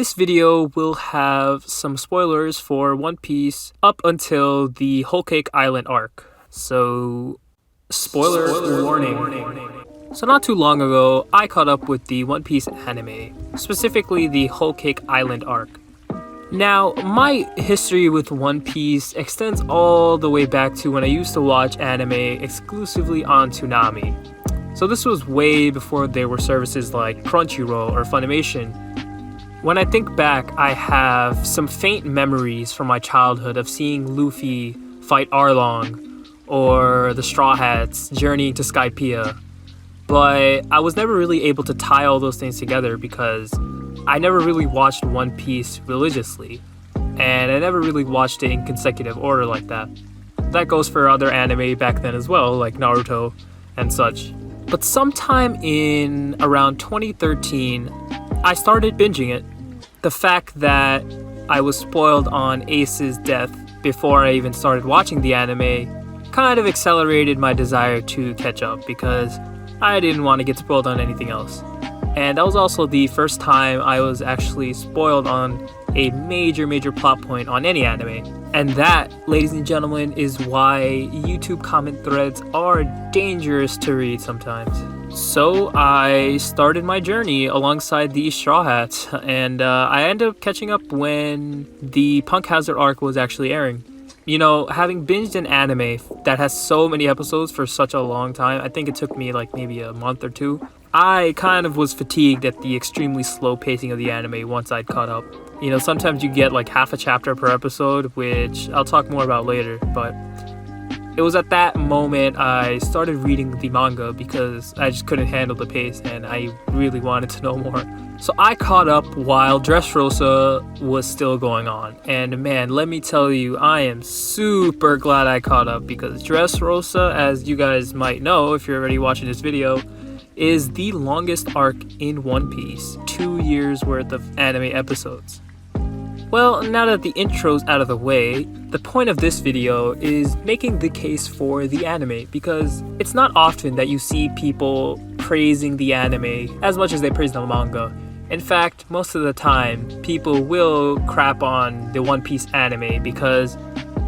This video will have some spoilers for One Piece up until the Whole Cake Island arc. So, spoiler warning. So not too long ago, I caught up with the One Piece anime, specifically the Whole Cake Island arc. Now, my history with One Piece extends all the way back to when I used to watch anime exclusively on Toonami. So this was way before there were services like Crunchyroll or Funimation. When I think back, I have some faint memories from my childhood of seeing Luffy fight Arlong or the Straw Hats journeying to Skypiea. But I was never really able to tie all those things together because I never really watched One Piece religiously, and I never really watched it in consecutive order like that. That goes for other anime back then as well, like Naruto and such. But sometime in around 2013, I started binging it. The fact that I was spoiled on Ace's death before I even started watching the anime kind of accelerated my desire to catch up because I didn't want to get spoiled on anything else. And that was also the first time I was actually spoiled on a major plot point on any anime. And that, ladies and gentlemen, is why YouTube comment threads are dangerous to read sometimes. So I started my journey alongside the Straw Hats, and I ended up catching up when the Punk Hazard arc was actually airing. You know, having binged an anime that has so many episodes for such a long time, I think it took me like maybe a month or two, I kind of was fatigued at the extremely slow pacing of the anime once I'd caught up. You know, sometimes you get like half a chapter per episode, which I'll talk more about later, but it was at that moment I started reading the manga because I just couldn't handle the pace and I really wanted to know more. So I caught up while Dressrosa was still going on. And man, let me tell you, I am super glad I caught up because Dressrosa, as you guys might know if you're already watching this video, is the longest arc in One Piece, 2 years worth of anime episodes. Well, now that the intro's out of the way, the point of this video is making the case for the anime because it's not often that you see people praising the anime as much as they praise the manga. In fact, most of the time, people will crap on the One Piece anime because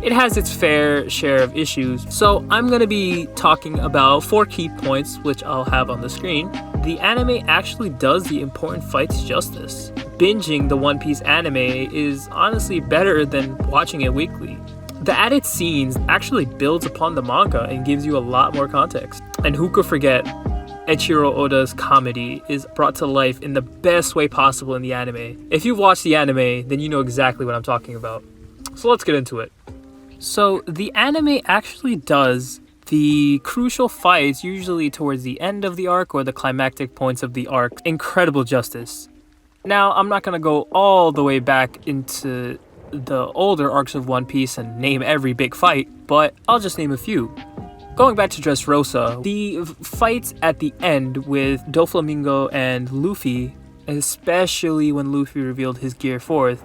it has its fair share of issues. So I'm going to be talking about 4 key points, which I'll have on the screen. The anime actually does the important fights justice. Binging the One Piece anime is honestly better than watching it weekly. The added scenes actually builds upon the manga and gives you a lot more context. And who could forget, Eiichiro Oda's comedy is brought to life in the best way possible in the anime. If you've watched the anime, then you know exactly what I'm talking about. So let's get into it. So the anime actually does the crucial fights, usually towards the end of the arc or the climactic points of the arc, incredible justice. Now, I'm not going to go all the way back into the older arcs of One Piece and name every big fight, but I'll just name a few. Going back to Dressrosa, the fights at the end with Doflamingo and Luffy, especially when Luffy revealed his Gear 4th,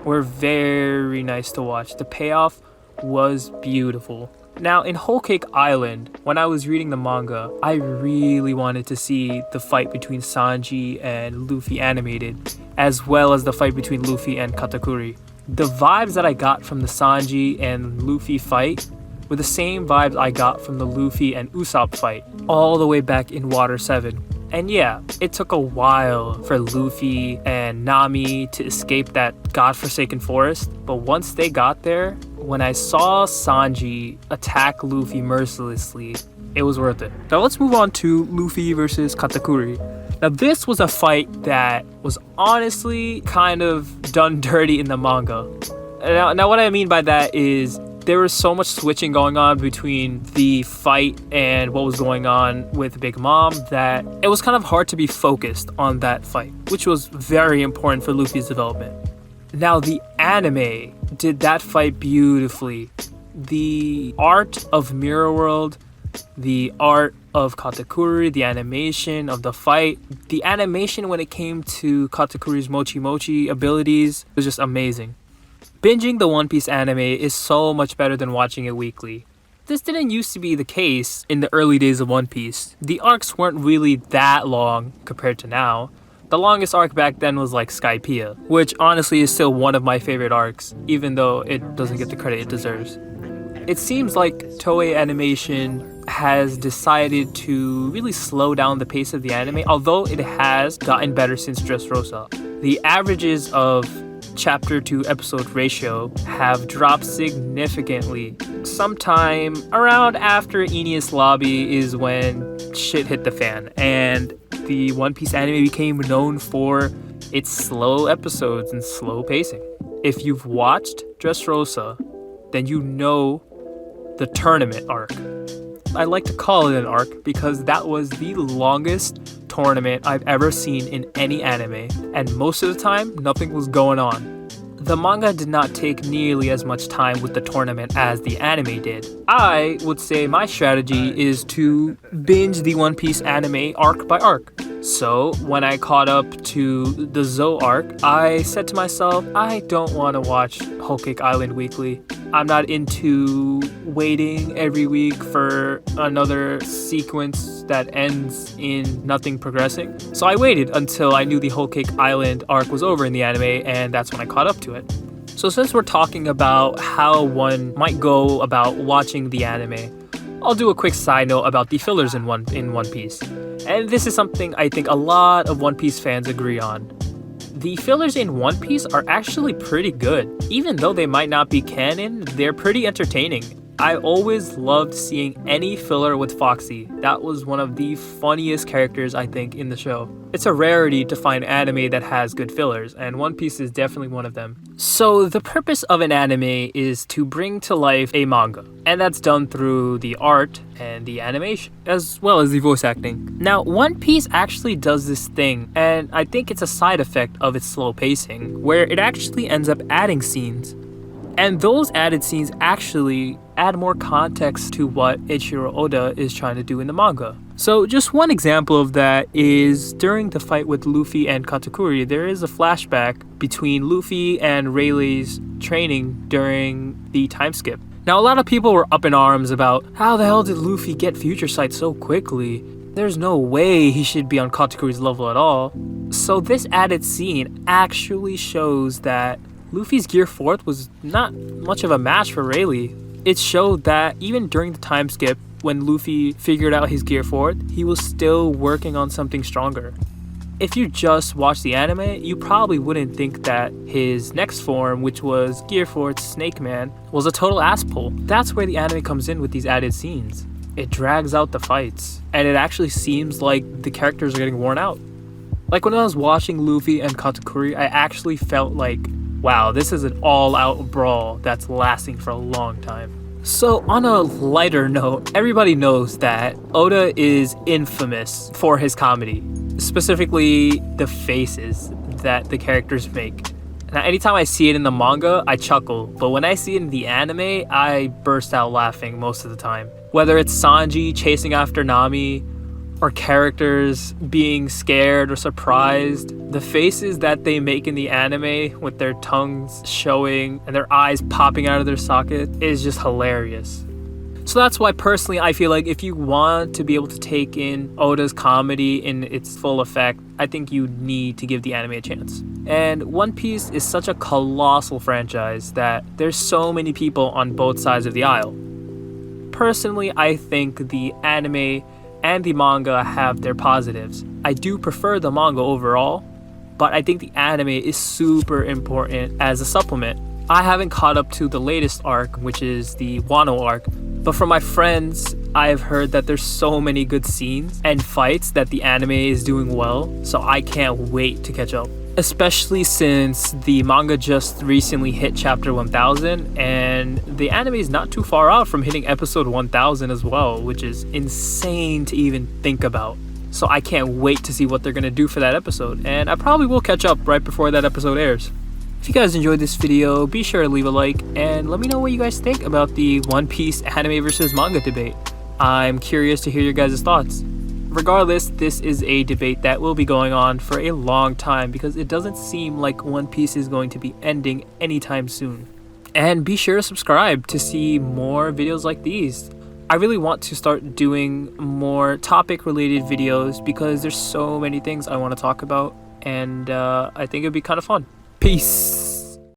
were very nice to watch. The payoff was beautiful. Now, in Whole Cake Island, when I was reading the manga, I really wanted to see the fight between Sanji and Luffy animated, as well as the fight between Luffy and Katakuri. The vibes that I got from the Sanji and Luffy fight were the same vibes I got from the Luffy and Usopp fight, all the way back in Water 7. And yeah, it took a while for Luffy and Nami to escape that godforsaken forest, but once they got there, when I saw Sanji attack Luffy mercilessly, it was worth it. Now let's move on to Luffy versus Katakuri. Now this was a fight that was honestly kind of done dirty in the manga. Now what I mean by that is there was so much switching going on between the fight and what was going on with Big Mom that it was kind of hard to be focused on that fight, which was very important for Luffy's development. Now the anime did that fight beautifully. The art of Mirror World, the art of Katakuri, the animation of the fight, the animation when it came to Katakuri's Mochi Mochi abilities was just amazing. Binging the One Piece anime is so much better than watching it weekly. This didn't used to be the case in the early days of One Piece. The arcs weren't really that long compared to now, The longest arc back then was like Skypiea, which honestly is still one of my favorite arcs, even though it doesn't get the credit it deserves. It seems like Toei Animation has decided to really slow down the pace of the anime, although it has gotten better since Dressrosa. The averages of chapter to episode ratio have dropped significantly. Sometime around after Enies Lobby is when shit hit the fan, and the One Piece anime became known for its slow episodes and slow pacing. If you've watched Dressrosa, then you know the tournament arc. I like to call it an arc because that was the longest tournament I've ever seen in any anime, and most of the time, nothing was going on. The manga did not take nearly as much time with the tournament as the anime did. I would say my strategy is to binge the One Piece anime arc by arc. So when I caught up to the Zou arc, I said to myself, I don't want to watch Whole Cake Island weekly. I'm not into waiting every week for another sequence that ends in nothing progressing. So I waited until I knew the Whole Cake Island arc was over in the anime, and that's when I caught up to it. So since we're talking about how one might go about watching the anime, I'll do a quick side note about the fillers in One Piece. And this is something I think a lot of One Piece fans agree on. The fillers in One Piece are actually pretty good. Even though they might not be canon, they're pretty entertaining. I always loved seeing any filler with Foxy. That was one of the funniest characters, I think, in the show. It's a rarity to find anime that has good fillers, and One Piece is definitely one of them. So the purpose of an anime is to bring to life a manga, and that's done through the art and the animation, as well as the voice acting. Now, One Piece actually does this thing, and I think it's a side effect of its slow pacing, where it actually ends up adding scenes. And those added scenes actually add more context to what Eiichiro Oda is trying to do in the manga. So just one example of that is during the fight with Luffy and Katakuri, there is a flashback between Luffy and Rayleigh's training during the time skip. Now, a lot of people were up in arms about how the hell did Luffy get Future Sight so quickly? There's no way he should be on Katakuri's level at all. So this added scene actually shows that Luffy's Gear 4th was not much of a match for Rayleigh. It showed that even during the time skip, when Luffy figured out his Gear 4th, he was still working on something stronger. If you just watch the anime, you probably wouldn't think that his next form, which was Gear 4th Snake Man, was a total ass pull. That's where the anime comes in with these added scenes. It drags out the fights, and it actually seems like the characters are getting worn out. Like when I was watching Luffy and Katakuri, I actually felt like, wow, this is an all-out brawl that's lasting for a long time. So on a lighter note, everybody knows that Oda is infamous for his comedy, specifically the faces that the characters make. Now, anytime I see it in the manga, I chuckle, but when I see it in the anime, I burst out laughing most of the time. Whether it's Sanji chasing after Nami, or characters being scared or surprised, the faces that they make in the anime with their tongues showing and their eyes popping out of their socket is just hilarious. So that's why personally I feel like if you want to be able to take in Oda's comedy in its full effect, I think you need to give the anime a chance. And One Piece is such a colossal franchise that there's so many people on both sides of the aisle. Personally, I think the anime and the manga have their positives. I do prefer the manga overall, but I think the anime is super important as a supplement. I haven't caught up to the latest arc, which is the Wano arc, but from my friends, I've heard that there's so many good scenes and fights that the anime is doing well, so I can't wait to catch up. Especially since the manga just recently hit chapter 1000 and the anime is not too far out from hitting episode 1000 as well, which is insane to even think about. So I can't wait to see what they're going to do for that episode, and I probably will catch up right before that episode airs. If you guys enjoyed this video, be sure to leave a like and let me know what you guys think about the One Piece anime versus manga debate. I'm curious to hear your guys' thoughts. Regardless, this is a debate that will be going on for a long time because it doesn't seem like One Piece is going to be ending anytime soon. And be sure to subscribe to see more videos like these. I really want to start doing more topic related videos because there's so many things I want to talk about, and I think it'd be kind of fun. Peace.